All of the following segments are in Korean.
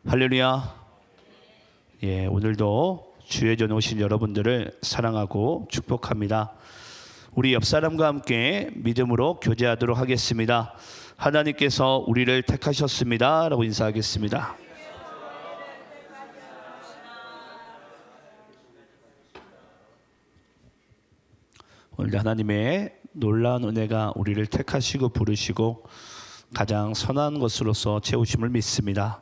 할렐루야. 예, 오늘도 주의 전에 오신 여러분들을 사랑하고 축복합니다. 우리 옆 사람과 함께 믿음으로 교제하도록 하겠습니다. 하나님께서 우리를 택하셨습니다 라고 인사하겠습니다. 오늘 하나님의 놀라운 은혜가 우리를 택하시고 부르시고 가장 선한 것으로서 채우심을 믿습니다.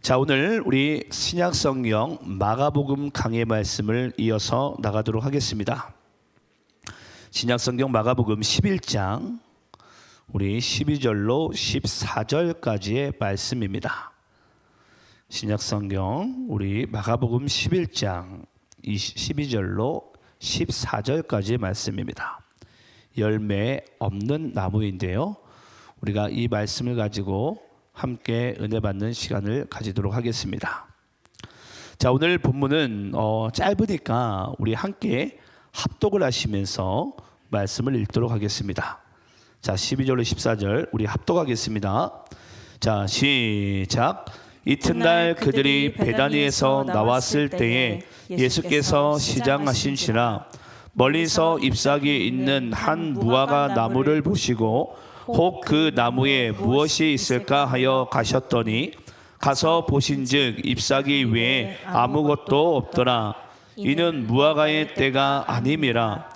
자, 오늘 우리 신약성경 마가복음 강의 말씀을 이어서 나가도록 하겠습니다. 신약성경 마가복음 11장 우리 12절로 14절까지의 말씀입니다. 신약성경 우리 마가복음 11장 12절로 14절까지의 말씀입니다. 열매 없는 나무인데요, 우리가 이 말씀을 가지고 함께 은혜 받는 시간을 가지도록 하겠습니다. 자, 오늘 본문은 짧으니까 우리 함께 합독을 하시면서 말씀을 읽도록 하겠습니다. 자, 12절로 14절 우리 합독하겠습니다. 자, 시작. 이튿날 그들이 베다니에서 나왔을 때에 예수께서 시장하신지라 멀리서 잎사귀에 있는 한 무화과 나무를 보시고 혹 그 나무에 무엇이 있을까 하여 가셨더니 가서 보신즉 잎사귀 외에 아무것도 없더라. 이는 무화과의 때가 아님이라.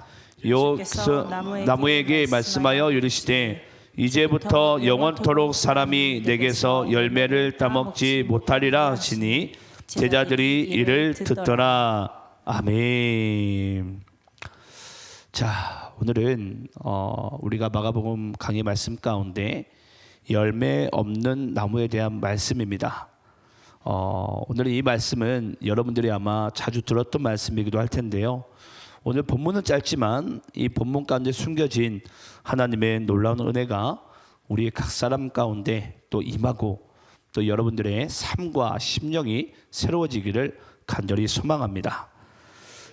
여호와께서 나무에게 말씀하여 이르시되 이제부터 영원토록 사람이 내게서 열매를 따먹지 못하리라 하시니 제자들이 이를 듣더라. 아멘. 자, 오늘은 우리가 마가복음 강의 말씀 가운데 열매 없는 나무에 대한 말씀입니다. 오늘 이 말씀은 여러분들이 아마 자주 들었던 말씀이기도 할 텐데요, 오늘 본문은 짧지만 이 본문 가운데 숨겨진 하나님의 놀라운 은혜가 우리 각 사람 가운데 또 임하고 또 여러분들의 삶과 심령이 새로워지기를 간절히 소망합니다.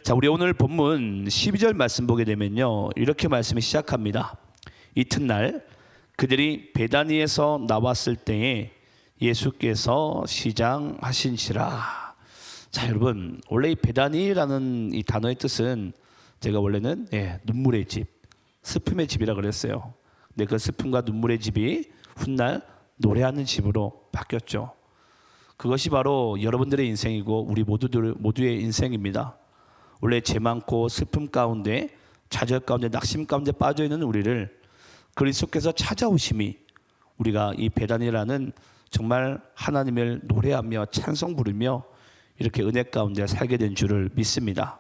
자, 우리 오늘 본문 12절 말씀 보게 되면요, 이렇게 말씀이 시작합니다. 이튿날 그들이 베다니에서 나왔을 때에 예수께서 시장하신지라. 자, 여러분, 원래 이 베다니라는 이 단어의 뜻은 제가 원래는 눈물의 집, 슬픔의 집이라 그랬어요. 근데 그 슬픔과 눈물의 집이 훗날 노래하는 집으로 바뀌었죠. 그것이 바로 여러분들의 인생이고 우리 모두의 인생입니다. 원래 죄 많고 슬픔 가운데, 좌절 가운데, 낙심 가운데 빠져있는 우리를 그리스도께서 찾아오심이 우리가 이 베다니라는 정말 하나님을 노래하며 찬송 부르며 이렇게 은혜 가운데 살게 된 줄을 믿습니다.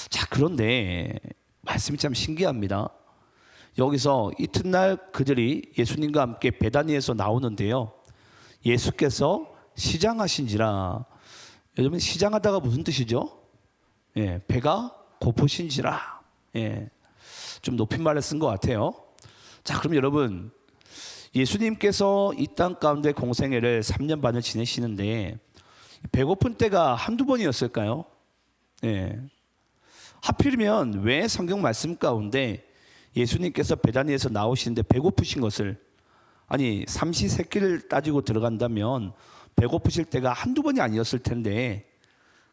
자, 그런데 말씀이 참 신기합니다. 여기서 이튿날 그들이 예수님과 함께 베다니에서 나오는데요, 예수께서 시장하신지라. 여러분, 시장하다가 무슨 뜻이죠? 배가 고프신지라. 좀 높임말을 쓴 것 같아요. 자, 그럼 여러분, 예수님께서 이 땅 가운데 공생애를 3년 반을 지내시는데 배고픈 때가 한두 번이었을까요? 하필이면 왜 성경 말씀 가운데 예수님께서 베다니에서 나오시는데 배고프신 것을, 아니 삼시세끼를 따지고 들어간다면 배고프실 때가 한두 번이 아니었을 텐데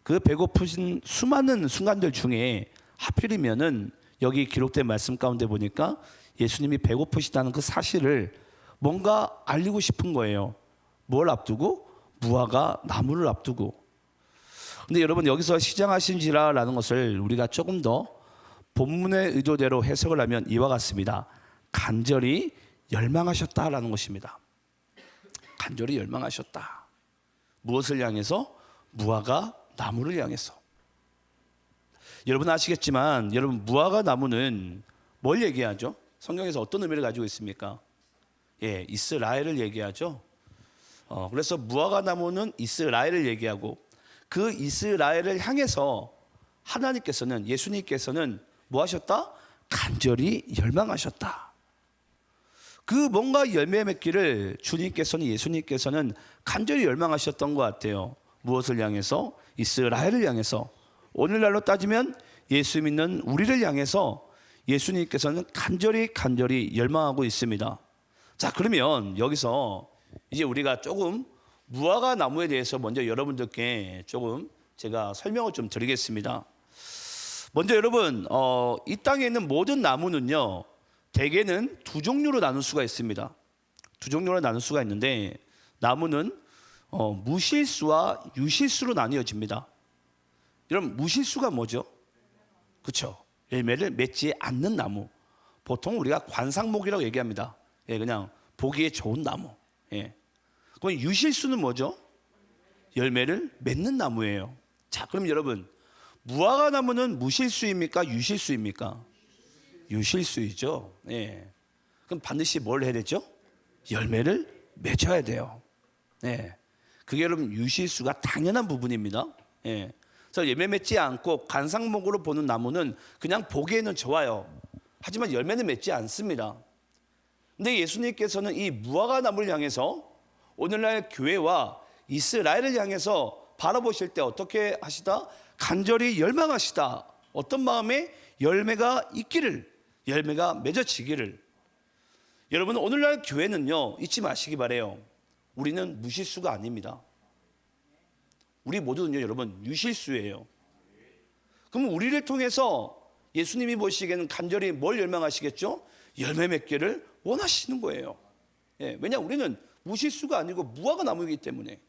그 배고프신 수많은 순간들 중에 하필이면은 여기 기록된 말씀 가운데 보니까 예수님이 배고프시다는 그 사실을 뭔가 알리고 싶은 거예요. 뭘 앞두고? 무화과 나무를 앞두고. 근데 여러분, 여기서 시장하신지라라는 것을 우리가 조금 더 본문의 의도대로 해석을 하면 이와 같습니다. 간절히 열망하셨다라는 것입니다. 간절히 열망하셨다. 무엇을 향해서? 무화과 나무를 향해서. 여러분 아시겠지만, 여러분 무화과 나무는 뭘 얘기하죠? 성경에서 어떤 의미를 가지고 있습니까? 이스라엘을 얘기하죠. 그래서 무화과 나무는 이스라엘을 얘기하고, 그 이스라엘을 향해서 하나님께서는, 예수님께서는 뭐 하셨다? 간절히 열망하셨다. 그 뭔가 열매 맺기를 주님께서는, 예수님께서는 간절히 열망하셨던 것 같아요. 무엇을 향해서? 이스라엘을 향해서. 오늘날로 따지면 예수 믿는 우리를 향해서 예수님께서는 간절히 열망하고 있습니다. 자, 그러면 여기서 이제 우리가 조금 무화과 나무에 대해서 먼저 여러분들께 조금 제가 설명을 좀 드리겠습니다. 먼저 여러분, 이 땅에 있는 모든 나무는요, 대개는 두 종류로 나눌 수가 있습니다. 두 종류로 나눌 수가 있는데, 나무는 무실수와 유실수로 나뉘어집니다. 여러분, 무실수가 뭐죠? 그렇죠. 열매를 맺지 않는 나무. 보통 우리가 관상목이라고 얘기합니다. 예, 그냥 보기에 좋은 나무. 예. 그럼 유실수는 뭐죠? 열매를 맺는 나무예요. 자, 그럼 여러분, 무화과 나무는 무실수입니까? 유실수입니까? 유실수이죠. 예. 그럼 반드시 뭘 해야 되죠? 열매를 맺어야 돼요. 예. 그게 여러분 유실수가 당연한 부분입니다. 예. 그래서 열매 맺지 않고 관상목으로 보는 나무는 그냥 보기에는 좋아요. 하지만 열매는 맺지 않습니다. 근데 예수님께서는 이 무화과 나무를 향해서 오늘날 교회와 이스라엘을 향해서 바라보실 때 어떻게 하시다? 간절히 열망하시다. 어떤 마음에 열매가 있기를, 열매가 맺어지기를. 여러분, 오늘날 교회는요, 잊지 마시기 바래요. 우리는 무실수가 아닙니다. 우리 모두는요, 여러분, 유실수예요. 그럼 우리를 통해서 예수님이 보시기에는 간절히 뭘 열망하시겠죠? 열매 맺기를 원하시는 거예요. 예, 왜냐, 우리는 무실수가 아니고 무화과 나무이기 때문에.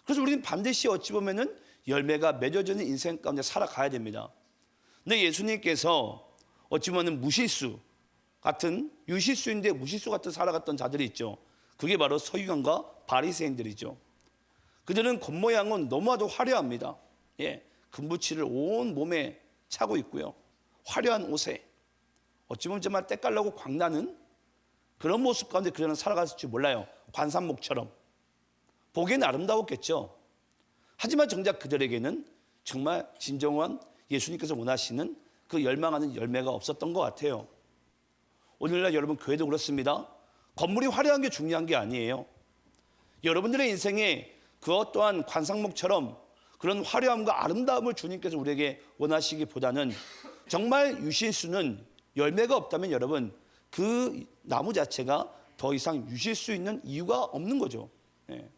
그래서 우리는 반드시 어찌 보면은 열매가 맺어지는 인생 가운데 살아가야 됩니다. 근데 예수님께서 어찌 보면 무실수 같은, 유실수인데 무실수 같은 살아갔던 자들이 있죠. 그게 바로 서기관과 바리새인들이죠. 그들은 겉모양은 너무나도 화려합니다. 예, 금붙이를 온 몸에 차고 있고요. 화려한 옷에 어찌 보면 정말 때깔나고 광나는 그런 모습 가운데 그들은 살아갔을지 몰라요. 관상목처럼. 보기에는 아름다웠겠죠. 하지만 정작 그들에게는 정말 진정한 예수님께서 원하시는 그 열망하는 열매가 없었던 것 같아요. 오늘날 여러분 교회도 그렇습니다. 건물이 화려한 게 중요한 게 아니에요. 여러분들의 인생에 그것 또한 관상목처럼 그런 화려함과 아름다움을 주님께서 우리에게 원하시기보다는 정말 유실수는 열매가 없다면 여러분 그 나무 자체가 더 이상 유실 수 있는 이유가 없는 거죠. 예.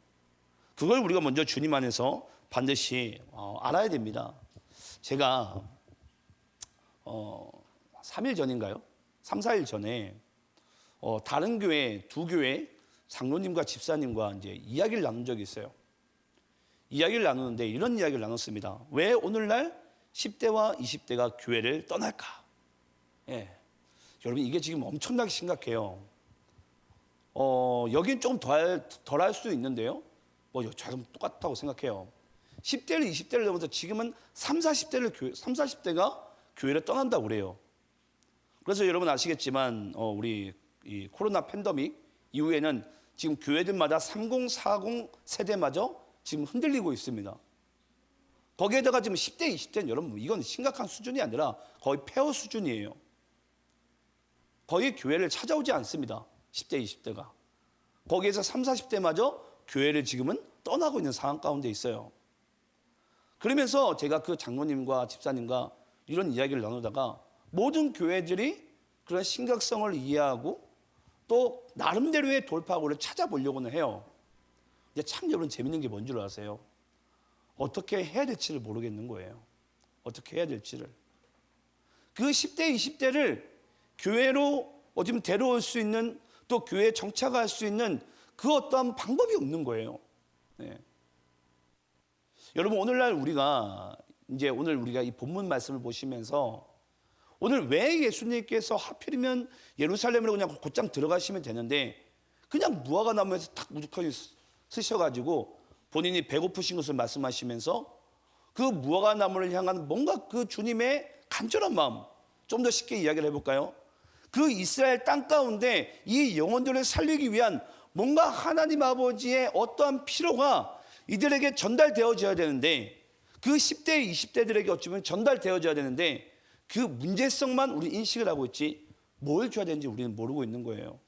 그걸 우리가 먼저 주님 안에서 반드시 알아야 됩니다. 제가 3일 전인가요? 3, 4일 전에 다른 교회, 두 교회 장로님과 집사님과 이제 이야기를 나눈 적이 있어요. 이야기를 나누는데 이런 이야기를 나눴습니다. 왜 오늘날 10대와 20대가 교회를 떠날까? 예. 여러분 이게 지금 엄청나게 심각해요. 여긴 조금 덜 할 수도 있는데요. 저는 똑같다고 생각해요. 10대를 20대를 넘어서 지금은 3, 40대가 교회를 떠난다고 그래요. 그래서 여러분 아시겠지만 우리 이 코로나 팬데믹 이후에는 지금 교회들마다 30, 40 세대마저 지금 흔들리고 있습니다. 거기에다가 지금 10대, 20대는 여러분 이건 심각한 수준이 아니라 거의 폐허 수준이에요. 거의 교회를 찾아오지 않습니다. 10대, 20대가. 거기에서 3, 40대마저 교회를 지금은 떠나고 있는 상황 가운데 있어요. 그러면서 제가 그 장로님과 집사님과 이런 이야기를 나누다가 모든 교회들이 그런 심각성을 이해하고 또 나름대로의 돌파구를 찾아보려고는 해요. 근데 참 여러분 재밌는 게 뭔 줄 아세요? 어떻게 해야 될지를 모르겠는 거예요. 어떻게 해야 될지를. 그 10대, 20대를 교회로 어쩌면 데려올 수 있는 또 교회에 정착할 수 있는 그 어떠한 방법이 없는 거예요. 네. 여러분 오늘날 우리가 오늘 우리가 이 본문 말씀을 보시면서 오늘 왜 예수님께서 하필이면 예루살렘으로 그냥 곧장 들어가시면 되는데 그냥 무화과 나무에서 탁 우두커니 쓰셔가지고 본인이 배고프신 것을 말씀하시면서 그 무화과 나무를 향한 뭔가 그 주님의 간절한 마음 좀 더 쉽게 이야기를 해볼까요? 그 이스라엘 땅 가운데 이 영혼들을 살리기 위한 뭔가 하나님 아버지의 어떠한 필요가 이들에게 전달되어져야 되는데 그 10대, 20대들에게 어쩌면 전달되어져야 되는데 그 문제성만 우리 인식을 하고 있지 뭘 줘야 되는지 우리는 모르고 있는 거예요.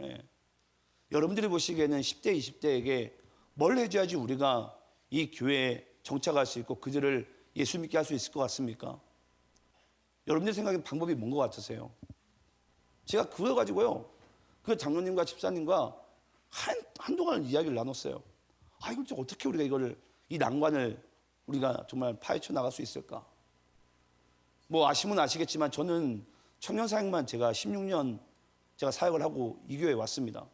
예. 여러분들이 보시기에는 10대, 20대에게 뭘 해줘야지 우리가 이 교회에 정착할 수 있고 그들을 예수 믿게 할 수 있을 것 같습니까? 여러분들 생각엔 방법이 뭔 것 같으세요? 제가 그걸 가지고요 그 장로님과 집사님과 한동안 이야기를 나눴어요. 이걸 어떻게 우리가 이 난관을 우리가 정말 파헤쳐 나갈 수 있을까? 뭐 아시면 아시겠지만 저는 청년 사역만 제가 16년 제가 사역을 하고 이 교회에 왔습니다.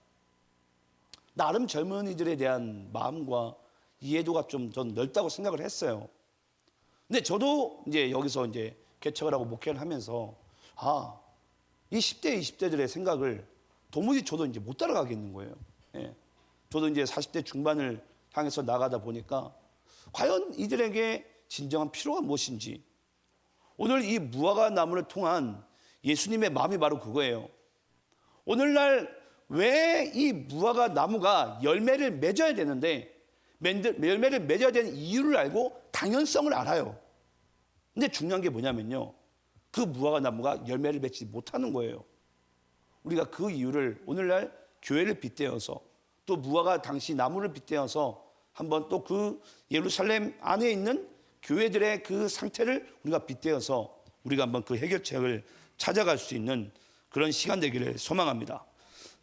나름 젊은이들에 대한 마음과 이해도가 좀 전 넓다고 생각을 했어요. 근데 저도 이제 여기서 이제 개척을 하고 목회를 하면서 이 10대, 20대들의 생각을 도무지 저도 이제 못 따라가겠는 거예요. 예. 저도 이제 40대 중반을 향해서 나가다 보니까 과연 이들에게 진정한 필요가 무엇인지, 오늘 이 무화과 나무를 통한 예수님의 마음이 바로 그거예요. 오늘날 왜 이 무화과 나무가 열매를 맺어야 되는데, 열매를 맺어야 되는 이유를 알고 당연성을 알아요. 근데 중요한 게 뭐냐면요, 그 무화과 나무가 열매를 맺지 못하는 거예요. 우리가 그 이유를 오늘날 교회를 빗대어서, 또 무화과 당시 나무를 빗대어서 한번 또 그 예루살렘 안에 있는 교회들의 그 상태를 우리가 빗대어서 우리가 한번 그 해결책을 찾아갈 수 있는 그런 시간 되기를 소망합니다.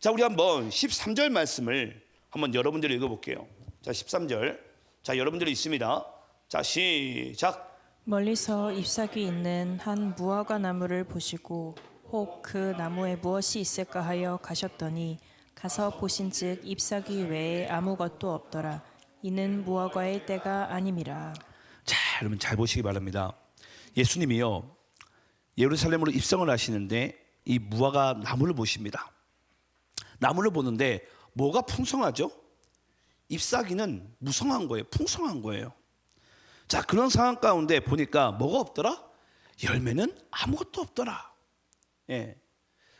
자, 우리 한번 13절 말씀을 한번 여러분들이 읽어볼게요. 자, 13절. 자, 여러분들이 있습니다. 자, 시작. 멀리서 잎사귀 있는 한 무화과 나무를 보시고 혹 그 나무에 무엇이 있을까 하여 가셨더니 가서 보신즉 잎사귀 외에 아무것도 없더라. 이는 무화과의 때가 아님이라. 자, 여러분 잘 보시기 바랍니다. 예수님이요, 예루살렘으로 입성을 하시는데 이 무화과 나무를 보십니다. 나무를 보는데 뭐가 풍성하죠? 잎사귀는 무성한 거예요. 풍성한 거예요. 자, 그런 상황 가운데 보니까 뭐가 없더라? 열매는 아무것도 없더라. 예.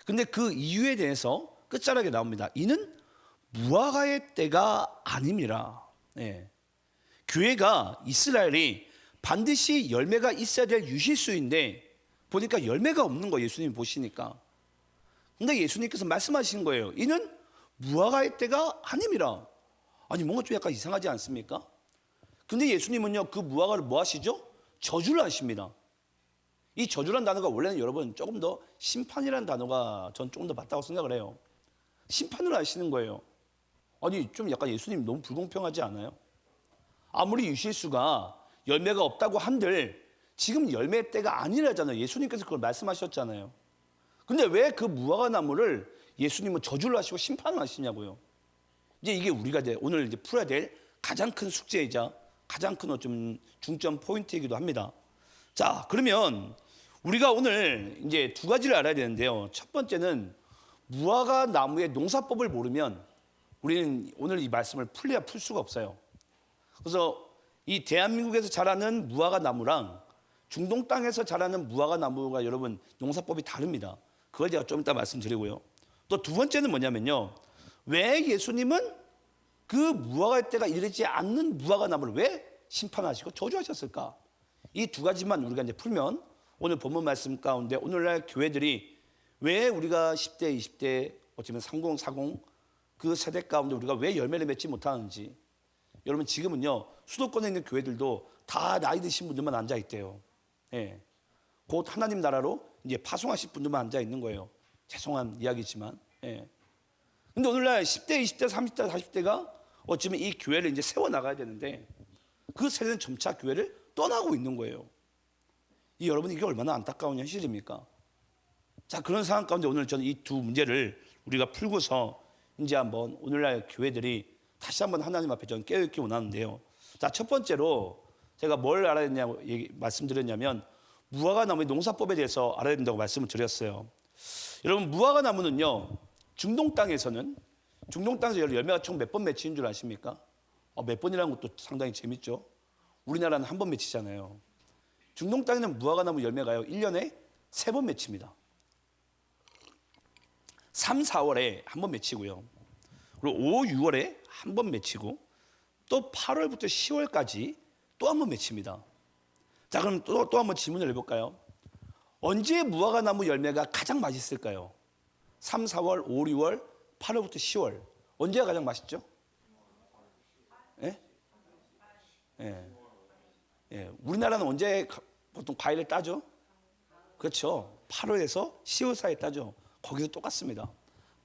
근데 그 이유에 대해서 끝자락에 나옵니다. 이는 무화과의 때가 아님이라. 예. 교회가, 이스라엘이 반드시 열매가 있어야 될 유실수인데 보니까 열매가 없는 거예요. 예수님 보시니까. 근데 예수님께서 말씀하신 거예요. 이는 무화과의 때가 아님이라. 아니, 뭔가 좀 약간 이상하지 않습니까? 근데 예수님은요, 그 무화과를 뭐 하시죠? 저주를 하십니다. 이 저주란 단어가 원래는 여러분 조금 더 심판이라는 단어가 전 조금 더 맞다고 생각을 해요. 심판을 하시는 거예요. 아니, 좀 약간 예수님 너무 불공평하지 않아요? 아무리 유실수가 열매가 없다고 한들 지금 열매 때가 아니라잖아요. 예수님께서 그걸 말씀하셨잖아요. 근데 왜 그 무화과 나무를 예수님은 저주를 하시고 심판을 하시냐고요. 이제 이게 우리가 오늘 이제 풀어야 될 가장 큰 숙제이자 가장 큰 좀 중점 포인트이기도 합니다. 자, 그러면 우리가 오늘 이제 두 가지를 알아야 되는데요. 첫 번째는 무화과 나무의 농사법을 모르면 우리는 오늘 이 말씀을 풀려야 풀 수가 없어요. 그래서 이 대한민국에서 자라는 무화과 나무랑 중동 땅에서 자라는 무화과 나무가 여러분 농사법이 다릅니다. 그걸 제가 좀 이따 말씀드리고요. 또 두 번째는 뭐냐면요, 왜 예수님은 그 무화과의 때가 이르지 않는 무화과 나무를 왜 심판하시고 저주하셨을까? 이 두 가지만 우리가 이제 풀면 오늘 본문 말씀 가운데 오늘날 교회들이 왜 우리가 10대, 20대, 어쩌면 30, 40 그 세대 가운데 우리가 왜 열매를 맺지 못하는지. 여러분 지금은요, 수도권에 있는 교회들도 다 나이 드신 분들만 앉아 있대요. 예. 곧 하나님 나라로 이제 파송하실 분들만 앉아 있는 거예요. 죄송한 이야기지만. 예. 근데 오늘날 10대, 20대, 30대, 40대가 어쩌면 이 교회를 이제 세워 나가야 되는데 그 세대는 점차 교회를 떠나고 있는 거예요. 여러분 이게 얼마나 안타까운 현실입니까? 자, 그런 상황 가운데 오늘 저는 이 두 문제를 우리가 풀고서 이제 한번 오늘날 교회들이 다시 한번 하나님 앞에 저는 깨어있기 원하는데요. 자, 첫 번째로 제가 뭘 알아야 되냐고 말씀드렸냐면 무화과 나무의 농사법에 대해서 알아야 된다고 말씀을 드렸어요. 여러분 무화과 나무는요, 중동 땅에서 열매가 총 몇 번 맺히는 줄 아십니까? 몇 번이라는 것도 상당히 재밌죠. 우리나라는 한 번 맺히잖아요. 중동 땅에는 무화과 나무 열매가요 1년에 3번 맺힙니다. 3, 4월에 한 번 맺히고요. 그리고 5, 6월에 한 번 맺히고 또 8월부터 10월까지 또 한 번 맺힙니다. 자, 그럼 또 한 번 질문을 해볼까요? 언제 무화과 나무 열매가 가장 맛있을까요? 3, 4월, 5, 6월, 8월부터 10월. 언제가 가장 맛있죠? 예? 예. 예. 우리나라는 언제 보통 과일을 따죠? 그렇죠. 8월에서 10월 사이에 따죠. 거기도 똑같습니다.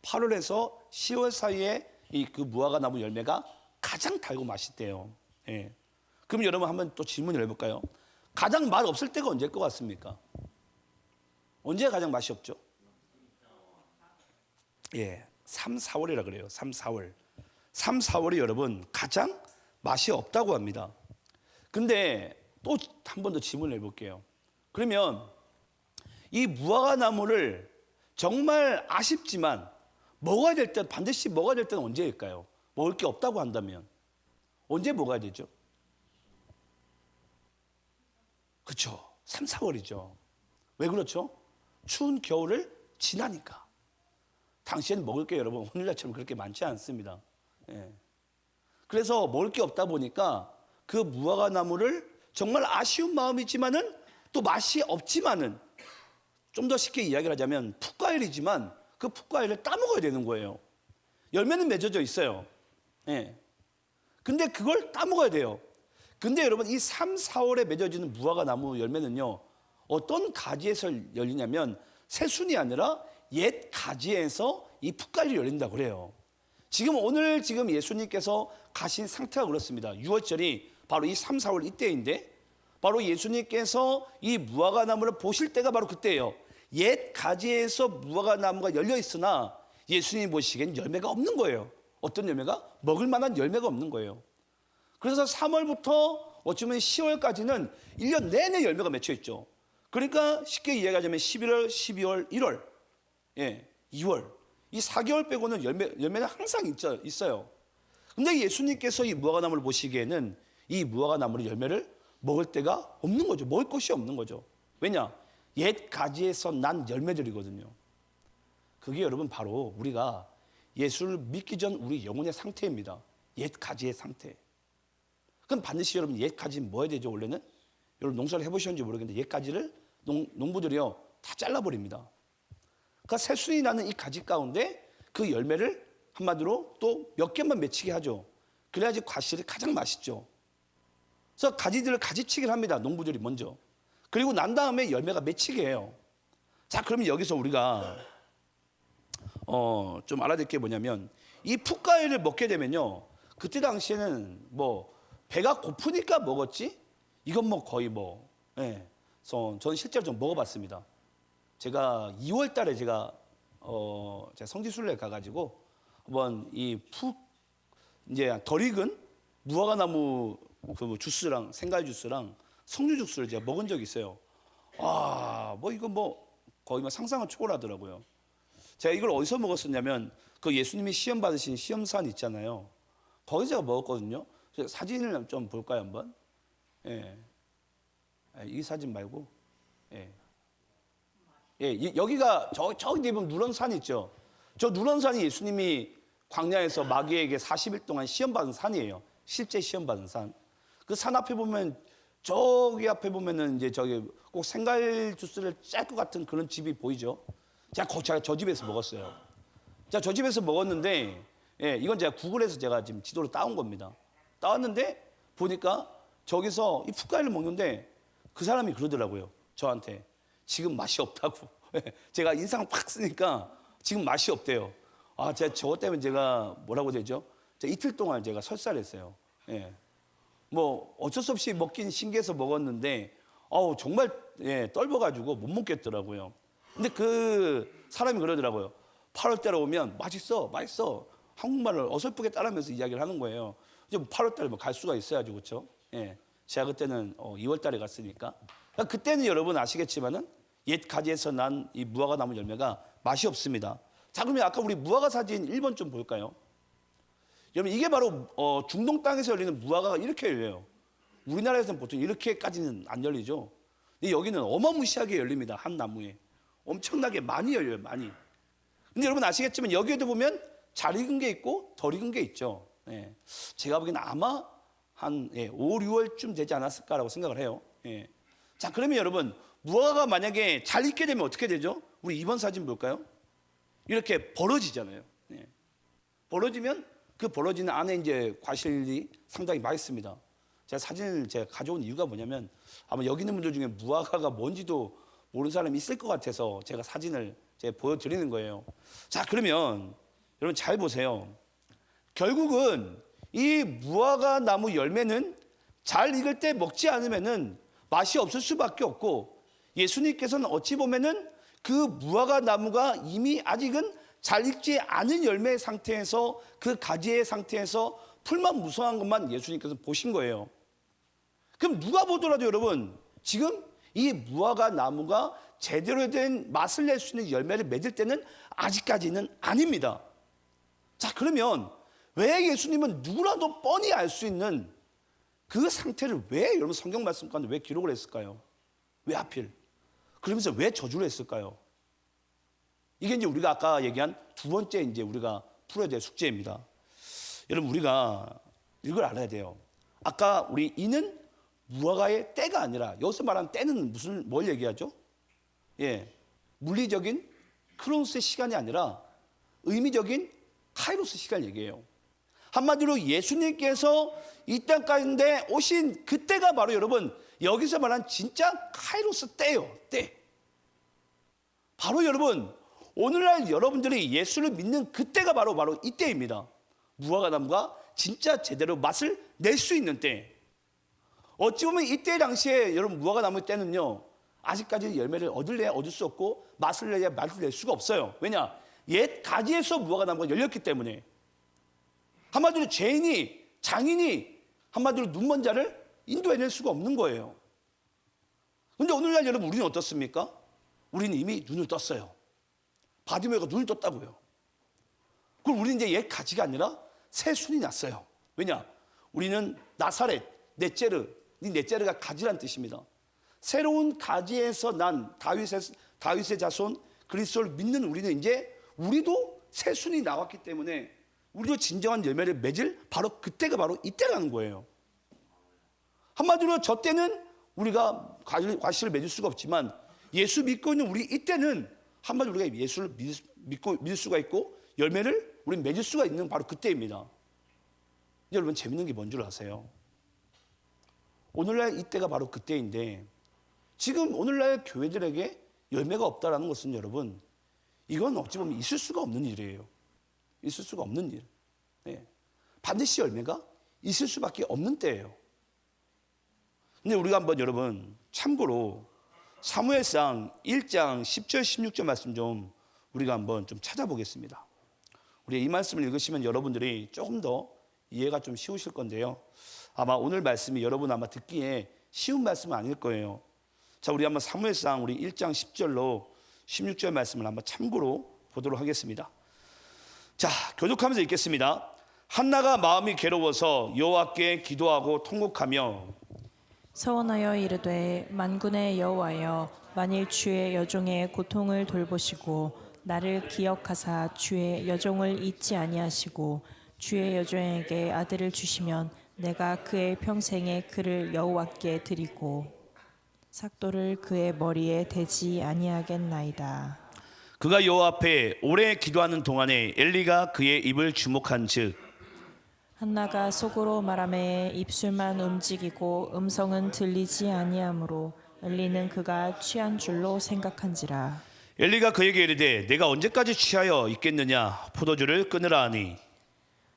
8월에서 10월 사이에 이 그 무화과 나무 열매가 가장 달고 맛있대요. 예. 그럼 여러분 한번 또 질문을 해볼까요? 가장 맛 없을 때가 언제일 것 같습니까? 언제 가장 맛이 없죠? 예, 3, 4월이라 그래요. 3, 4월. 3, 4월이 여러분 가장 맛이 없다고 합니다. 근데 또 한 번 더 질문을 해볼게요. 그러면 이 무화과 나무를 정말 아쉽지만 먹어야 될 때, 반드시 먹어야 될 때는 언제일까요? 먹을 게 없다고 한다면 언제 먹어야 되죠? 그렇죠. 3, 4월이죠. 왜 그렇죠? 추운 겨울을 지나니까. 당시에는 먹을 게 여러분 오늘날처럼 그렇게 많지 않습니다. 예. 그래서 먹을 게 없다 보니까 그 무화과 나무를 정말 아쉬운 마음이지만은 또 맛이 없지만은 좀 더 쉽게 이야기를 하자면 풋과일이지만 그 풋과일을 따먹어야 되는 거예요. 열매는 맺어져 있어요. 예. 근데 그걸 따먹어야 돼요. 근데 여러분 이 3, 4월에 맺어지는 무화과 나무 열매는요. 어떤 가지에서 열리냐면 새순이 아니라 옛 가지에서 이 풋과일이 열린다고 그래요. 지금 오늘 지금 예수님께서 가신 상태가 그렇습니다. 유월절이 바로 이 3, 4월 이때인데 바로 예수님께서 이 무화과 나무를 보실 때가 바로 그때예요. 옛 가지에서 무화과 나무가 열려 있으나 예수님 보시기엔 열매가 없는 거예요. 어떤 열매가? 먹을 만한 열매가 없는 거예요. 그래서 3월부터 어쩌면 10월까지는 1년 내내 열매가 맺혀 있죠. 그러니까 쉽게 이야기하자면 11월, 12월, 1월, 예, 2월 이 4개월 빼고는 열매는 항상 있어요. 근데 예수님께서 이 무화과 나무를 보시기에는 이 무화과 나무의 열매를 먹을 때가 없는 거죠. 먹을 것이 없는 거죠. 왜냐? 옛 가지에서 난 열매들이거든요. 그게 여러분 바로 우리가 예수를 믿기 전 우리 영혼의 상태입니다. 옛 가지의 상태. 그럼 반드시 여러분 옛 가지는 뭐 해야 되죠? 원래는 여러분 농사를 해보셨는지 모르겠는데 옛 가지를 농부들이요 다 잘라버립니다. 그러니까 새순이 나는 이 가지 가운데 그 열매를 한마디로 또 몇 개만 맺히게 하죠. 그래야지 과실이 가장 맛있죠. 그래서 가지들을 가지치기를 합니다. 농부들이 먼저. 그리고 난 다음에 열매가 맺히게 해요. 자, 그러면 여기서 우리가 좀 알아야 될 게 뭐냐면 이 풋과일을 먹게 되면요. 그때 당시에는 뭐 배가 고프니까 먹었지 이건 뭐 거의 뭐 예. 그래서 저는 실제로 좀 먹어봤습니다. 제가 2월 달에 제가 성지순례 가가지고 한번 이 이제 덜 익은 무화과 나무 그 주스랑 생과일 주스랑 석류 주스를 제가 먹은 적이 있어요. 뭐 이거 뭐 거의 뭐 상상을 초월하더라고요. 제가 이걸 어디서 먹었었냐면 그 예수님이 시험 받으신 시험산 있잖아요. 거기 제가 먹었거든요. 사진을 좀 볼까요 한번? 예. 이 사진 말고, 예. 예, 여기가 저기 보면 누런 산 있죠. 저 누런 산이 예수님이 광야에서 마귀에게 40일 동안 시험 받은 산이에요. 실제 시험 받은 산. 그 산 앞에 보면 저기 앞에 보면은 이제 저기 꼭 생과일 주스를 짤 것 같은 그런 집이 보이죠. 제가 저 집에서 먹었어요. 자, 저 집에서 먹었는데, 예, 이건 제가 구글에서 제가 지금 지도로 따온 겁니다. 따왔는데 보니까 저기서 이 풋과일을 먹는데 그 사람이 그러더라고요. 저한테 지금 맛이 없다고. 제가 인상을 확 쓰니까 지금 맛이 없대요. 제가 저것 때문에 제가 뭐라고 되죠? 제가 이틀 동안 제가 설사했어요. 예. 뭐 어쩔 수 없이 먹긴 신기해서 먹었는데 정말 예, 떨버가지고 못 먹겠더라고요. 근데 그 사람이 그러더라고요. 8월 달에 오면 맛있어. 한국말을 어설프게 따라하면서 이야기를 하는 거예요. 이제 8월 달에 뭐 갈 수가 있어야죠, 그렇죠? 예. 제가 그때는 2월 달에 갔으니까. 그러니까 그때는 여러분 아시겠지만은 옛 가지에서 난 이 무화과 나무 열매가 맛이 없습니다. 자, 그러면 아까 우리 무화과 사진 1번 좀 볼까요? 여러분 이게 바로 중동 땅에서 열리는 무화과가 이렇게 열려요. 우리나라에서는 보통 이렇게까지는 안 열리죠. 근데 여기는 어마무시하게 열립니다. 한 나무에. 엄청나게 많이 열려요, 많이. 근데 여러분 아시겠지만 여기에도 보면 잘 익은 게 있고 덜 익은 게 있죠. 예. 제가 보기에는 아마 한 5, 6월쯤 되지 않았을까라고 생각을 해요. 예. 자, 그러면 여러분 무화과가 만약에 잘 익게 되면 어떻게 되죠? 우리 2번 사진 볼까요? 이렇게 벌어지잖아요. 예. 벌어지면 그 벌어지는 안에 이제 과실이 상당히 맛있습니다. 제가 사진을 제가 가져온 이유가 뭐냐면 아마 여기 있는 분들 중에 무화과가 뭔지도 모르는 사람이 있을 것 같아서 제가 사진을 제가 보여드리는 거예요. 자, 그러면 여러분 잘 보세요. 결국은 이 무화과 나무 열매는 잘 익을 때 먹지 않으면은 맛이 없을 수밖에 없고, 예수님께서는 어찌 보면은 그 무화과 나무가 이미 아직은 잘 익지 않은 열매 상태에서, 그 가지의 상태에서 풀만 무성한 것만 예수님께서 보신 거예요. 그럼 누가 보더라도 여러분, 지금 이 무화과 나무가 제대로 된 맛을 낼 수 있는 열매를 맺을 때는 아직까지는 아닙니다. 자, 그러면 왜 예수님은 누구라도 뻔히 알 수 있는 그 상태를 왜 여러분 성경 말씀 가운데 왜 기록을 했을까요? 왜 하필? 그러면서 왜 저주를 했을까요? 이게 이제 우리가 아까 얘기한 두 번째 이제 우리가 풀어야 될 숙제입니다. 여러분, 우리가 이걸 알아야 돼요. 아까 우리 이는 무화과의 때가 아니라, 여기서 말하는 때는 뭘 얘기하죠? 예, 물리적인 크로노스의 시간이 아니라 의미적인 카이로스 시간 얘기해요. 한마디로 예수님께서 이 땅 가운데 오신 그때가 바로 여러분 여기서 말하는 진짜 카이로스 때예요. 때. 바로 여러분 오늘날 여러분들이 예수를 믿는 그때가 바로 이때입니다. 무화과 나무가 진짜 제대로 맛을 낼 수 있는 때. 어찌 보면 이때 당시에 여러분 무화과 나무 때는요, 아직까지 열매를 얻을 수 없고 맛을 낼 수가 없어요. 왜냐? 옛 가지에서 무화과 나무가 열렸기 때문에. 한마디로 죄인이, 장인이 한마디로 눈먼 자를 인도해낼 수가 없는 거예요. 그런데 오늘날 여러분 우리는 어떻습니까? 우리는 이미 눈을 떴어요. 바디메오가 눈을 떴다고요. 그럼 우리는 이제 옛 가지가 아니라 새 순이 났어요. 왜냐? 우리는 나사렛, 넷제르, 이 넷제르가 가지란 뜻입니다. 새로운 가지에서 난 다윗의 자손 그리스도를 믿는 우리는 이제 우리도 새 순이 나왔기 때문에 우리도 진정한 열매를 맺을 바로 그때가 바로 이때라는 거예요. 한마디로 저 때는 우리가 과실을 맺을 수가 없지만 예수 믿고 있는 우리 이때는 한마디로 우리가 예수를 믿을 수가 있고 열매를 우리 맺을 수가 있는 바로 그때입니다. 여러분 재밌는 게 뭔 줄 아세요? 오늘날 이때가 바로 그때인데 지금 오늘날 교회들에게 열매가 없다라는 것은 여러분 이건 어찌 보면 있을 수가 없는 일이에요. 있을 수가 없는 일. 네. 반드시 열매가 있을 수밖에 없는 때예요. 근데 우리가 한번 여러분 참고로 사무엘상 1장 10절 16절 말씀 좀 우리가 한번 좀 찾아보겠습니다. 우리 이 말씀을 읽으시면 여러분들이 조금 더 이해가 좀 쉬우실 건데요. 아마 오늘 말씀이 여러분 아마 듣기에 쉬운 말씀은 아닐 거예요. 자, 우리 한번 사무엘상 우리 1장 10절로 16절 말씀을 한번 참고로 보도록 하겠습니다. 자, 교독하면서 읽겠습니다. 한나가 마음이 괴로워서 여호와께 기도하고 통곡하며 서원하여 이르되 만군의 여호와여, 만일 주의 여종의 고통을 돌보시고 나를 기억하사 주의 여종을 잊지 아니하시고 주의 여종에게 아들을 주시면 내가 그의 평생에 그를 여호와께 드리고 삭도를 그의 머리에 대지 아니하겠나이다. 그가 여호와 앞에 오래 기도하는 동안에 엘리가 그의 입을 주목한즉 한나가 속으로 말하매 입술만 움직이고 음성은 들리지 아니하므로 엘리는 그가 취한 줄로 생각한지라. 엘리가 그에게 이르되 내가 언제까지 취하여 있겠느냐 포도주를 끊으라 하니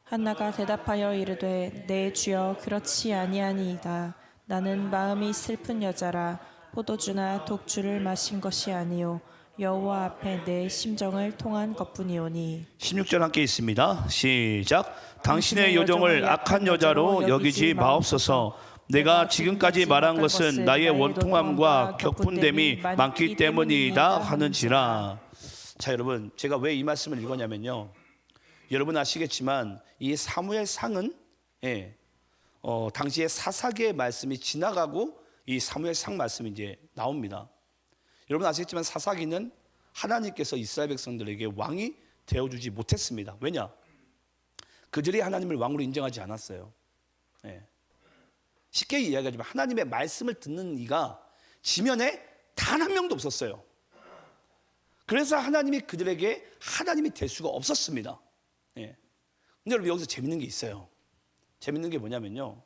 한나가 대답하여 이르되 내 주여 그렇지 아니하니이다. 나는 마음이 슬픈 여자라 포도주나 독주를 마신 것이 아니요 여호와 앞에 내 심정을 통한 것뿐이오니. 16절 함께 있습니다. 시작. 당신의 여종을 악한 여자로 여기지 마옵소서. 내가 지금까지 말한 것은 나의 원통함과 격분됨이 많기 때문이다 하는지라. 자, 여러분 제가 왜 이 말씀을 읽었냐면요, 여러분 아시겠지만 이 사무엘상은 당시에 사사기의 말씀이 지나가고 이 사무엘상 말씀이 이제 나옵니다. 여러분 아시겠지만 사사기는 하나님께서 이스라엘 백성들에게 왕이 되어주지 못했습니다. 왜냐? 그들이 하나님을 왕으로 인정하지 않았어요. 쉽게 이야기하지만 하나님의 말씀을 듣는 이가 지면에 단 한 명도 없었어요. 그래서 하나님이 그들에게 하나님이 될 수가 없었습니다. 근데 여러분 여기서 재밌는 게 있어요. 재밌는 게 뭐냐면요,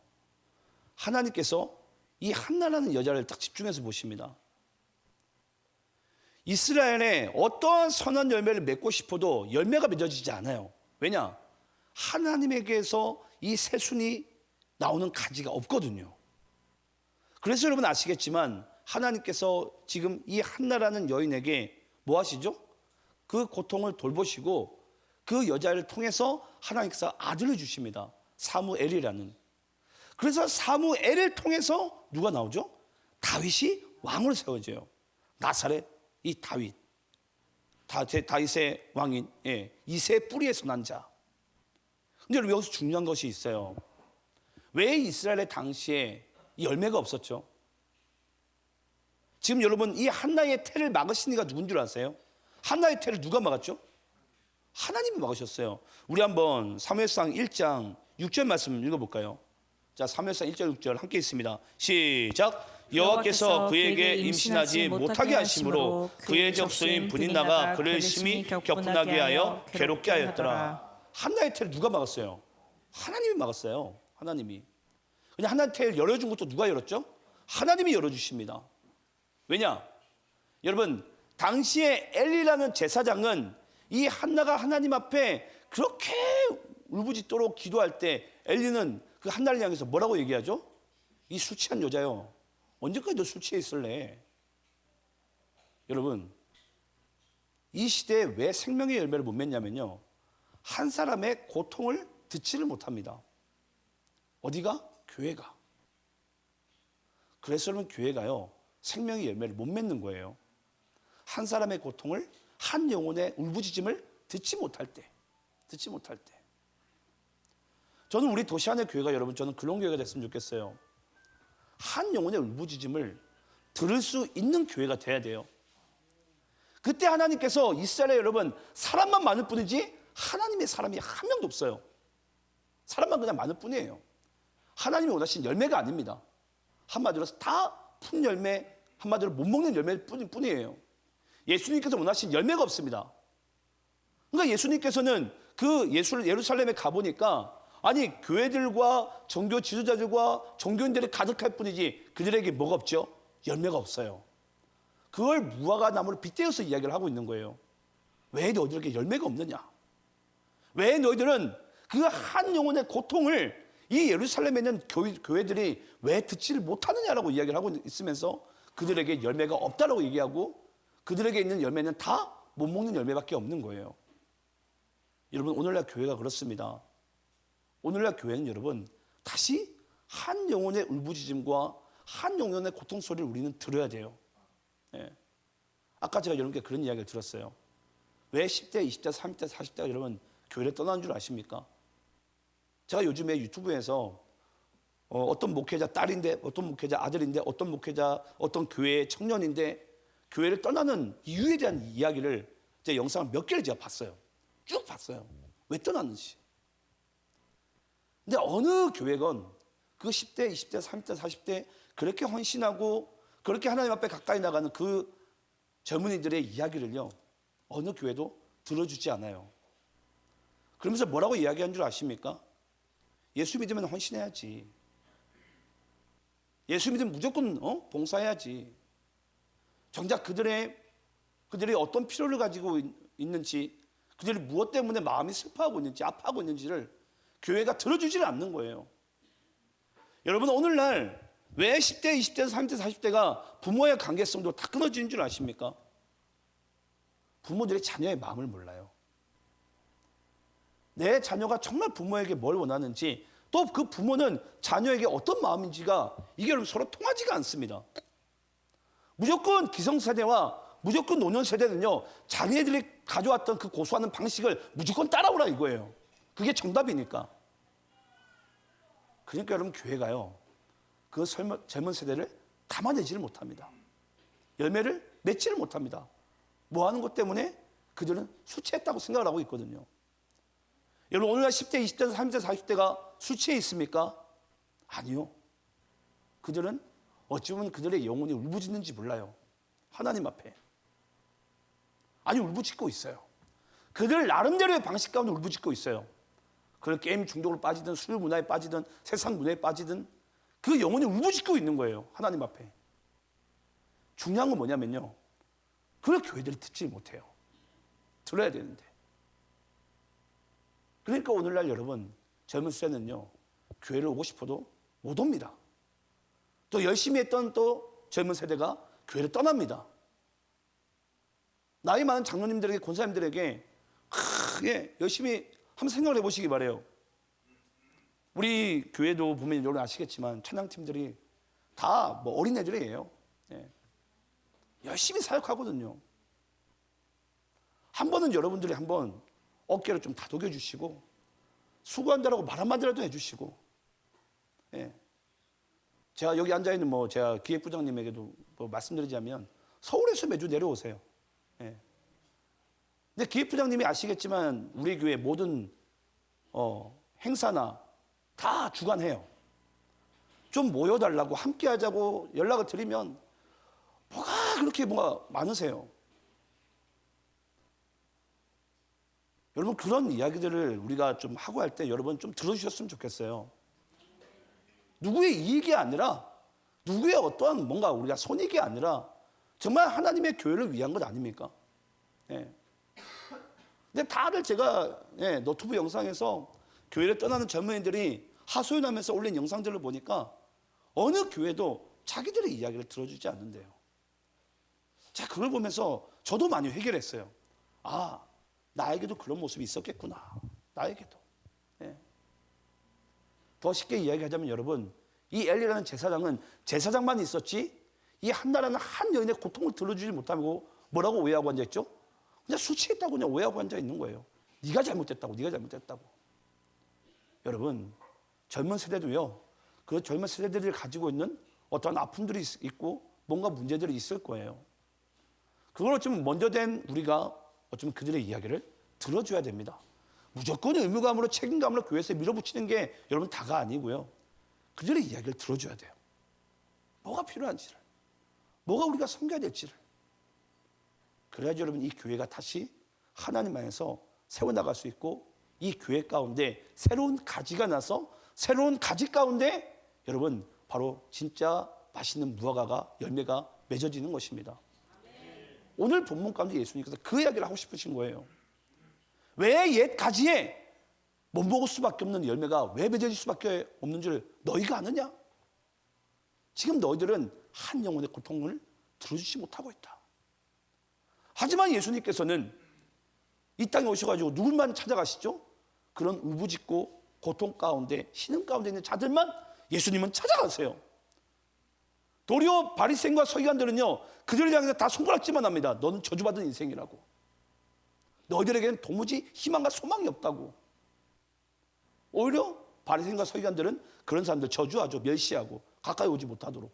하나님께서 이 한나라는 여자를 딱 집중해서 보십니다. 이스라엘에 어떠한 선한 열매를 맺고 싶어도 열매가 맺어지지 않아요. 왜냐? 하나님에게서 이 새순이 나오는 가지가 없거든요. 그래서 여러분 아시겠지만 하나님께서 지금 이 한나라는 여인에게 뭐 하시죠? 그 고통을 돌보시고 그 여자를 통해서 하나님께서 아들을 주십니다. 사무엘이라는. 그래서 사무엘을 통해서 누가 나오죠? 다윗이 왕으로 세워져요. 나사렛 이 다윗. 다윗의 왕인 이새의 뿌리에서 난 자. 근데 여러분 여기서 중요한 것이 있어요. 왜 이스라엘의 당시에 열매가 없었죠? 지금 여러분 이 한나의 태를 막으신 이가 누군 줄 아세요? 한나의 태를 누가 막았죠? 하나님이 막으셨어요. 우리 한번 사무엘상 1장 6절 말씀 읽어볼까요? 자, 사무엘상 1절 6절 함께 있습니다. 시작. 여호와께서 그에게 임신하지 못하게 하심으로 그의 적수인 브닌나가 그를 심히 격분하게 하여 괴롭게 하였더라. 한나의 태를 누가 막았어요? 하나님이 막았어요. 하나님이. 그냥 하나의 태를 열어준 것도 누가 열었죠? 하나님이 열어주십니다. 왜냐? 여러분 당시에 엘리라는 제사장은 이 한나가 하나님 앞에 그렇게 울부짖도록 기도할 때 엘리는 그 한나를 향해서 뭐라고 얘기하죠? 이 술 취한 여자요, 언제까지 너 술 취해 있을래? 여러분 이 시대에 왜 생명의 열매를 못 맺냐면요, 한 사람의 고통을 듣지를 못합니다. 어디가? 교회가. 그래서 여러분 교회가요 생명의 열매를 못 맺는 거예요. 한 사람의 고통을, 한 영혼의 울부짖음을 듣지 못할 때. 저는 우리 도시안의 교회가, 여러분 저는 그런 교회가 됐으면 좋겠어요. 한 영혼의 울부짖음을 들을 수 있는 교회가 돼야 돼요. 그때 하나님께서 이스라엘에 여러분 사람만 많을 뿐이지 하나님의 사람이 한 명도 없어요. 사람만 그냥 많을 뿐이에요. 하나님이 원하신 열매가 아닙니다. 한마디로 다 푼 열매, 한마디로 못 먹는 열매일 뿐이에요. 예수님께서 원하신 열매가 없습니다. 그러니까 예수님께서는 그 예루살렘에 가보니까 아니 교회들과 종교 지도자들과 종교인들이 가득할 뿐이지 그들에게 뭐가 없죠? 열매가 없어요. 그걸 무화과 나무를 빗대어서 이야기를 하고 있는 거예요. 왜 너희들에게 열매가 없느냐? 왜 너희들은 그 한 영혼의 고통을 이 예루살렘에 있는 교회들이 왜 듣지를 못하느냐라고 이야기를 하고 있으면서 그들에게 열매가 없다라고 얘기하고 그들에게 있는 열매는 다 못 먹는 열매밖에 없는 거예요. 여러분 오늘날 교회가 그렇습니다. 오늘날 교회는 여러분 다시 한 영혼의 울부짖음과 한 영혼의 고통 소리를 우리는 들어야 돼요. 아까 제가 여러분께 그런 이야기를 들었어요. 왜 10대, 20대, 30대, 40대가 여러분 교회를 떠나는 줄 아십니까? 제가 요즘에 유튜브에서 어떤 목회자 딸인데, 어떤 목회자 아들인데, 어떤 목회자 어떤 교회의 청년인데 교회를 떠나는 이유에 대한 이야기를 제 영상을 몇 개를 제가 봤어요. 쭉 봤어요. 왜 떠났는지. 근데 어느 교회건 그 10대, 20대, 30대, 40대 그렇게 헌신하고 그렇게 하나님 앞에 가까이 나가는 그 젊은이들의 이야기를요 어느 교회도 들어주지 않아요. 그러면서 뭐라고 이야기한 줄 아십니까? 예수 믿으면 헌신해야지. 예수 믿으면 무조건 봉사해야지. 정작 그들이 어떤 필요를 가지고 있는지, 그들이 무엇 때문에 마음이 슬퍼하고 있는지, 아파하고 있는지를 교회가 들어주지를 않는 거예요. 여러분 오늘날 왜 10대, 20대, 30대, 40대가 부모의 관계성도 다 끊어지는 줄 아십니까? 부모들이 자녀의 마음을 몰라요. 내 자녀가 정말 부모에게 뭘 원하는지, 또 그 부모는 자녀에게 어떤 마음인지가 이게 서로 통하지가 않습니다. 무조건 기성세대와 무조건 노년세대는요 자기네들이 가져왔던 그 고수하는 방식을 무조건 따라오라 이거예요. 그게 정답이니까. 그러니까 여러분 교회가요 그 젊은 세대를 담아내지를 못합니다. 열매를 맺지를 못합니다. 뭐 하는 것 때문에? 그들은 술 취했다고 생각을 하고 있거든요. 여러분 오늘날 10대, 20대, 30대, 40대가 술 취해 있습니까? 아니요. 그들은 어찌 보면 그들의 영혼이 울부짖는지 몰라요. 하나님 앞에. 아니 울부짖고 있어요. 그들 나름대로의 방식 가운데 울부짖고 있어요. 그런 게임 중독으로 빠지든 술 문화에 빠지든 세상 문화에 빠지든 그 영혼이 울부짖고 있는 거예요. 하나님 앞에. 중요한 건 뭐냐면요, 그걸 교회들이 듣지 못해요. 들어야 되는데. 그러니까 오늘날 여러분 젊은 세대는요 교회를 오고 싶어도 못 옵니다. 또 열심히 했던 또 젊은 세대가 교회를 떠납니다. 나이 많은 장로님들에게 권사님들에게 크게 열심히 한번 생각을 해보시기 바래요. 우리 교회도 보면 여러분 아시겠지만 찬양팀들이 다 뭐 어린애들이에요. 예. 열심히 사역하거든요. 한 번은 여러분들이 한번 어깨를 좀 다독여 주시고 수고한다라고 말 한마디라도 해주시고, 예. 제가 여기 앉아 있는 제가 기획부장님에게도 말씀드리자면 서울에서 매주 내려오세요. 예. 근데 기획부장님이 아시겠지만 우리 교회 모든 행사나 다 주관해요. 좀 모여달라고 함께 하자고 연락을 드리면 뭐가 그렇게 뭐가 많으세요. 여러분 그런 이야기들을 우리가 좀 하고 할 때 여러분 좀 들어주셨으면 좋겠어요. 누구의 이익이 아니라 누구의 어떠한 뭔가 우리가 손익이 아니라 정말 하나님의 교회를 위한 것 아닙니까? 예. 근데 다들 제가 너튜브 영상에서 교회를 떠나는 젊은이들이 하소연하면서 올린 영상들을 보니까 어느 교회도 자기들의 이야기를 들어주지 않는데요. 제가 그걸 보면서 저도 많이 회개했어요. 아, 나에게도 그런 모습이 있었겠구나. 나에게도. 예. 더 쉽게 이야기하자면 여러분, 이 엘리라는 제사장은 제사장만 있었지 이 한나라는 한 여인의 고통을 들어주지 못하고 뭐라고 오해하고 앉아있죠? 그냥 술 취했다고 그냥 오해하고 앉아있는 거예요. 네가 잘못됐다고, 네가 잘못됐다고. 여러분, 젊은 세대도요, 그 젊은 세대들이 가지고 있는 어떠한 아픔들이 있고 뭔가 문제들이 있을 거예요. 그걸 어쩌면 먼저 된 우리가 어쩌면 그들의 이야기를 들어줘야 됩니다. 무조건 의무감으로 책임감으로 교회에서 밀어붙이는 게 여러분 다가 아니고요. 그들의 이야기를 들어줘야 돼요. 뭐가 필요한지를, 뭐가 우리가 섬겨야 될지를. 그래야지 여러분 이 교회가 다시 하나님 안에서 세워나갈 수 있고 이 교회 가운데 새로운 가지가 나서 새로운 가지 가운데 여러분 바로 진짜 맛있는 무화과가 열매가 맺어지는 것입니다. 오늘 본문 가운데 예수님께서 그 이야기를 하고 싶으신 거예요. 왜 옛 가지에 못 먹을 수밖에 없는 열매가 왜 맺어질 수밖에 없는 줄 너희가 아느냐? 지금 너희들은 한 영혼의 고통을 들어주지 못하고 있다. 하지만 예수님께서는 이 땅에 오셔가지고 누굴만 찾아가시죠? 그런 우부짖고 고통 가운데 신음 가운데 있는 자들만 예수님은 찾아가세요. 도리어 바리새인과 서기관들은요 그들을 향해서 다 손가락질만 합니다. 너는 저주받은 인생이라고. 너희들에게는 도무지 희망과 소망이 없다고. 오히려 바리새인과 서기관들은 그런 사람들 저주하죠. 멸시하고 가까이 오지 못하도록.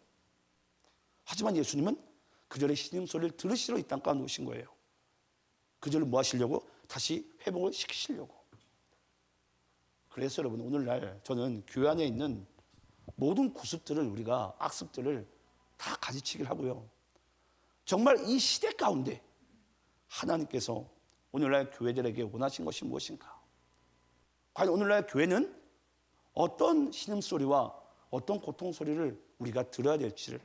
하지만 예수님은 그들의 신음소리를 들으시러 이 땅 가운데 오신 거예요. 그들을 뭐 하시려고? 다시 회복을 시키시려고. 그래서 여러분 오늘날 저는 교회 안에 있는 모든 구습들을 우리가 악습들을 다 가지치기를 하고요. 정말 이 시대 가운데 하나님께서 오늘날 교회들에게 원하신 것이 무엇인가? 과연 오늘날 교회는 어떤 신음소리와 어떤 고통소리를 우리가 들어야 될지를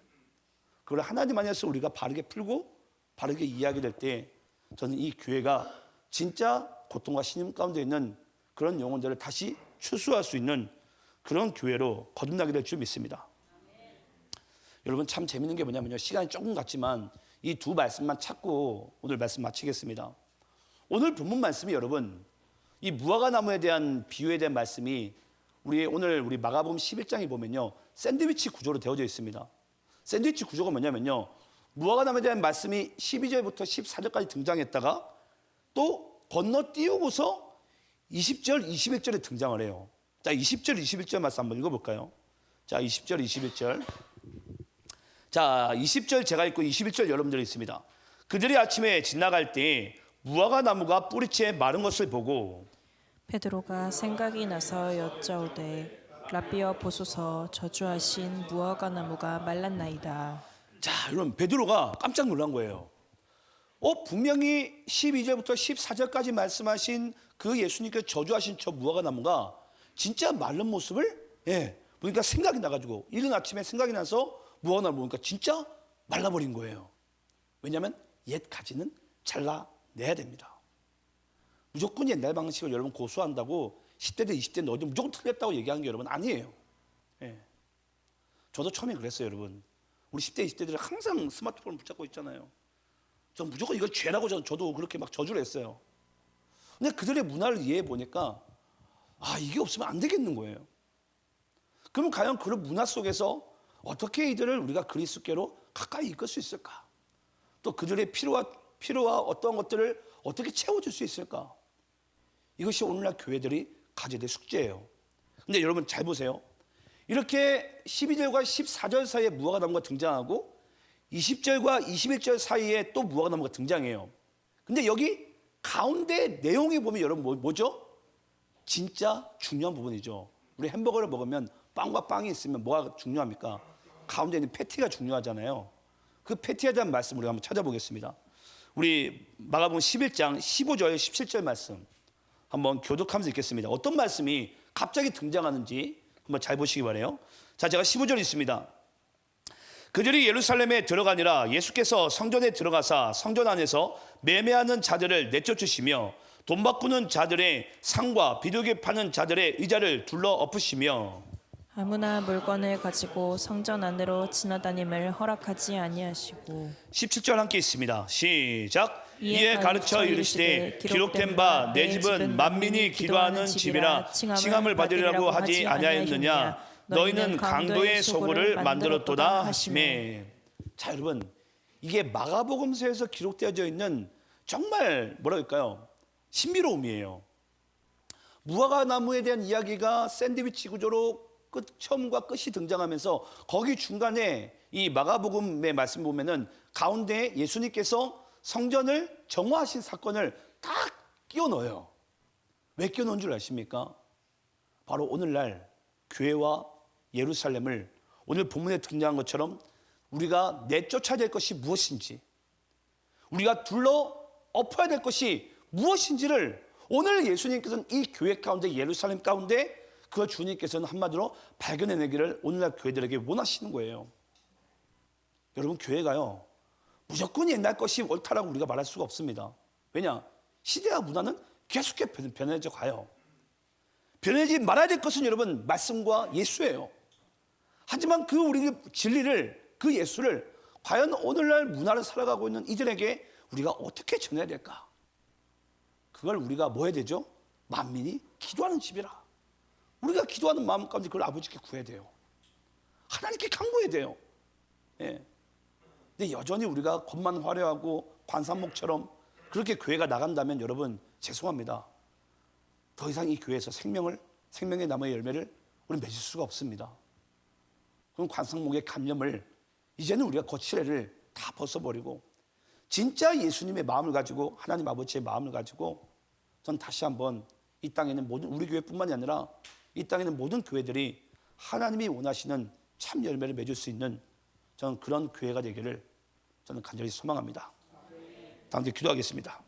그걸 하나님 안에서 우리가 바르게 풀고 바르게 이야기될 때 저는 이 교회가 진짜 고통과 신음 가운데 있는 그런 영혼들을 다시 추수할 수 있는 그런 교회로 거듭나게 될 줄 믿습니다. 여러분 참 재밌는 게 뭐냐면요. 시간이 조금 갔지만 이 두 말씀만 찾고 오늘 말씀 마치겠습니다. 오늘 본문 말씀이 여러분 이 무화과 나무에 대한 비유에 대한 말씀이 오늘 우리 마가복음 11장에 보면요. 샌드위치 구조로 되어져 있습니다. 샌드위치 구조가 뭐냐면요. 무화과 나무에 대한 말씀이 12절부터 14절까지 등장했다가 또 건너뛰우고서 20절, 21절에 등장을 해요. 자, 20절, 21절 말씀 한번 읽어볼까요? 자, 20절, 21절. 자, 20절 제가 읽고 21절 여러분들이 있습니다. 그들이 아침에 지나갈 때 무화과 나무가 뿌리채 마른 것을 보고 베드로가 생각이 나서 여짜오되 라비어 보소서 저주하신 무화과 나무가 말랐나이다. 자, 여러분 베드로가 깜짝 놀란 거예요. 분명히 12절부터 14절까지 말씀하신 그 예수님께서 저주하신 저 무화과 나무가 진짜 마른 모습을 보니까 생각이 나가지고 이른 아침에 생각이 나서 무화과 나무 보니까 진짜 말라버린 거예요. 왜냐하면 옛 가지는 잘라내야 됩니다. 무조건 옛날 방식을 여러분 고수한다고 10대든 20대든 어디 무조건 틀렸다고 얘기하는 게 여러분 아니에요. 예. 저도 처음에 그랬어요, 여러분. 우리 10대, 20대들이 항상 스마트폰을 붙잡고 있잖아요. 전 무조건 이걸 죄라고 저도 그렇게 막 저주를 했어요. 근데 그들의 문화를 이해해 보니까 이게 없으면 안 되겠는 거예요. 그럼 과연 그런 문화 속에서 어떻게 이들을 우리가 그리스도께로 가까이 이끌 수 있을까? 또 그들의 필요와 어떤 것들을 어떻게 채워줄 수 있을까? 이것이 오늘날 교회들이 가져야 될 숙제예요. 근데 여러분 잘 보세요. 이렇게 12절과 14절 사이에 무화과 나무가 등장하고 20절과 21절 사이에 또 무화과 나무가 등장해요. 근데 여기 가운데 내용이 보면 여러분 뭐죠? 진짜 중요한 부분이죠. 우리 햄버거를 먹으면 빵과 빵이 있으면 뭐가 중요합니까? 가운데 있는 패티가 중요하잖아요. 그 패티에 대한 말씀 우리가 한번 찾아보겠습니다. 우리 마가복음 11장 15절 17절 말씀 한번 교독하면서 읽겠습니다. 어떤 말씀이 갑자기 등장하는지 한번 잘 보시기 바라요. 자, 제가 15절 있습니다. 그들이 예루살렘에 들어가니라 예수께서 성전에 들어가사 성전 안에서 매매하는 자들을 내쫓으시며 돈 바꾸는 자들의 상과 비둘기 파는 자들의 의자를 둘러 엎으시며 아무나 물건을 가지고 성전 안으로 지나다님을 허락하지 아니하시고 17절 함께 있습니다. 시작. 이에 가르쳐 이르시되 기록된 바 내 집은 만민이 기도하는 집이라 칭함을 받으리라고 하지 아니하였느냐. 너희는 강도의 소굴을 만들었도다 하시매. 자, 여러분, 이게 마가복음서에서 기록되어져 있는 정말 뭐랄까요? 신비로움이에요. 무화과 나무에 대한 이야기가 샌드위치 구조로 처음과 끝이 등장하면서 거기 중간에 이 마가복음의 말씀 보면은 가운데 예수님께서 성전을 정화하신 사건을 딱 끼워 넣어요. 왜 끼워 넣은 줄 아십니까? 바로 오늘날 교회와 예루살렘을 오늘 본문에 등장한 것처럼 우리가 내쫓아야 될 것이 무엇인지, 우리가 둘러 엎어야 될 것이 무엇인지를 오늘 예수님께서는 이 교회 가운데, 예루살렘 가운데 그걸 주님께서는 한마디로 발견해내기를 오늘날 교회들에게 원하시는 거예요. 여러분, 교회가요 무조건 옛날 것이 옳다라고 우리가 말할 수가 없습니다. 왜냐? 시대와 문화는 계속해 변해져 가요. 변하지 말아야 될 것은 여러분 말씀과 예수예요. 하지만 그 우리 진리를, 그 예수를 과연 오늘날 문화를 살아가고 있는 이들에게 우리가 어떻게 전해야 될까? 그걸 우리가 뭐 해야 되죠? 만민이 기도하는 집이라. 우리가 기도하는 마음 가운데 그걸 아버지께 구해야 돼요. 하나님께 간구해야 돼요. 예. 근데 여전히 우리가 겉만 화려하고 관상목처럼 그렇게 교회가 나간다면 여러분 죄송합니다. 더 이상 이 교회에서 생명의 나무의 열매를 우리 맺을 수가 없습니다. 그럼 관상목의 관념을 이제는 우리가 거칠애를 다 벗어버리고 진짜 예수님의 마음을 가지고, 하나님 아버지의 마음을 가지고 전 다시 한번 이 땅에 있는 모든, 우리 교회뿐만이 아니라 이 땅에 있는 모든 교회들이 하나님이 원하시는 참 열매를 맺을 수 있는 저는 그런 교회가 되기를 저는 간절히 소망합니다. 다음 주에 기도하겠습니다.